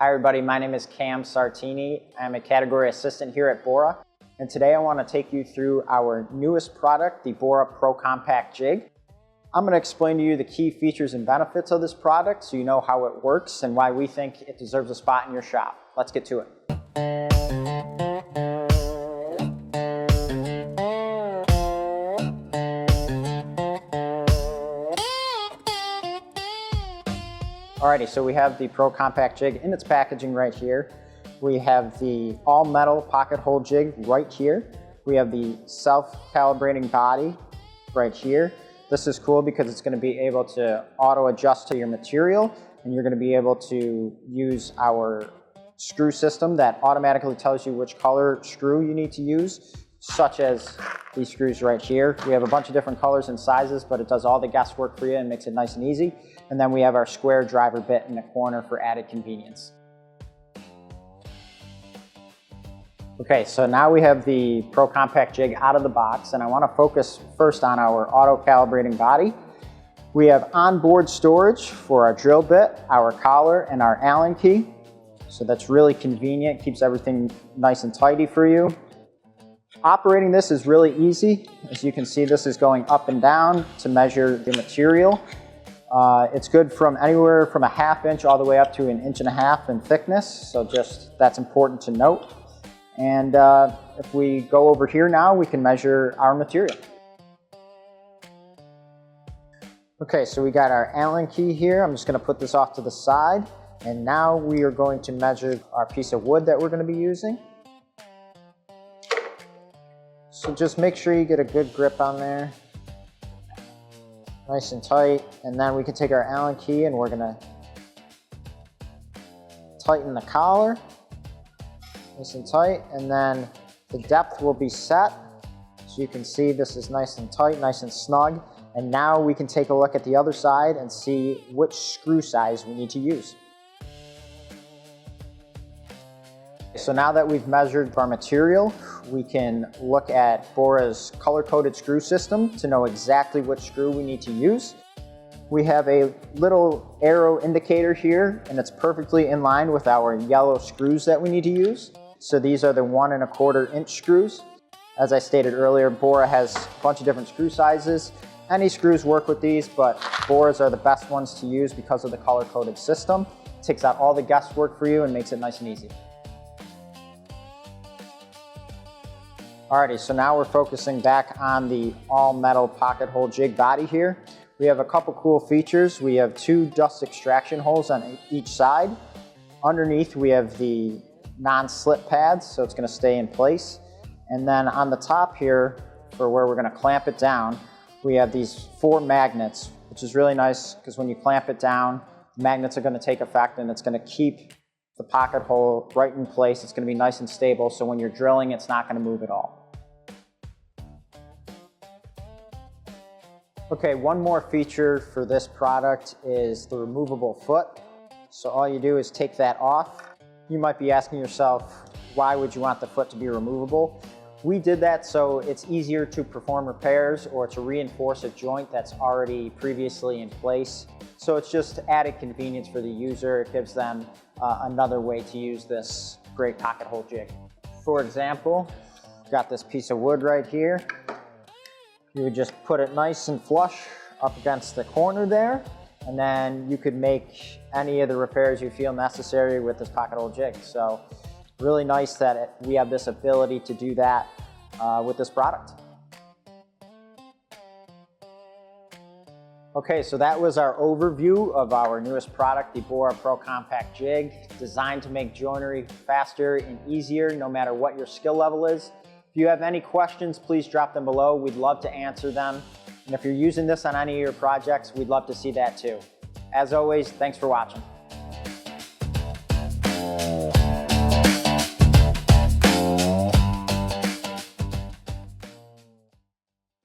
Hi everybody, my name is Cam Sartini. I'm a category assistant here at Bora, and today I want to take you through our newest product, the Bora Pro Compact Jig. I'm going to explain to you the key features and benefits of this product so you know how it works and why we think it deserves a spot in your shop. Let's get to it. Alrighty, so we have the Pro Compact Jig in its packaging right here. We have the all-metal pocket hole jig right here. We have the self-calibrating body right here. This is cool because it's going to be able to auto-adjust to your material, and you're going to be able to use our screw system that automatically tells you which color screw you need to use, such as these screws right here. We have a bunch of different colors and sizes, but it does all the guesswork for you and makes it nice and easy. And then we have our square driver bit in the corner for added convenience. Okay, so now we have the Pro Compact Jig out of the box, and I want to focus first on our auto-calibrating body. We have onboard storage for our drill bit, our collar, and our Allen key. So that's really convenient, keeps everything nice and tidy for you. Operating this is really easy. As you can see, this is going up and down to measure the material. It's good from anywhere from a ½ inch all the way up to 1.5 inches in thickness, so just that's important to note. And if we go over here now, we can measure our material. Okay, so we got our Allen key here. I'm just going to put this off to the side, and now we are going to measure our piece of wood that we're going to be using. So just make sure you get a good grip on there. Nice and tight, and then we can take our Allen key and we're gonna tighten the collar, nice and tight, and then the depth will be set. So you can see this is nice and tight, nice and snug, and now we can take a look at the other side and see which screw size we need to use. So now that we've measured our material, we can look at Bora's color-coded screw system to know exactly which screw we need to use. We have a little arrow indicator here, and it's perfectly in line with our yellow screws that we need to use. So these are the 1 1/4 inch screws. As I stated earlier, Bora has a bunch of different screw sizes. Any screws work with these, but Bora's are the best ones to use because of the color-coded system. It takes out all the guesswork for you and makes it nice and easy. Alrighty, so now we're focusing back on the all-metal pocket hole jig body here. We have a couple cool features. We have 2 dust extraction holes on each side. Underneath we have the non-slip pads, so it's going to stay in place. And then on the top here, for where we're going to clamp it down, we have these 4 magnets, which is really nice because when you clamp it down, the magnets are going to take effect and it's going to keep the pocket hole right in place. It's going to be nice and stable, so when you're drilling, it's not going to move at all. Okay, one more feature for this product is the removable foot. So all you do is take that off. You might be asking yourself, why would you want the foot to be removable? We did that so it's easier to perform repairs or to reinforce a joint that's already previously in place. So it's just added convenience for the user. It gives them another way to use this great pocket hole jig. For example, got this piece of wood right here. You would just put it nice and flush up against the corner there, and then you could make any of the repairs you feel necessary with this pocket hole jig. So really nice that we have this ability to do that with this product. Okay, so that was our overview of our newest product, the Bora Pro Compact Jig, designed to make joinery faster and easier no matter what your skill level is. If you have any questions, please drop them below. We'd love to answer them. And if you're using this on any of your projects, we'd love to see that too. As always, thanks for watching.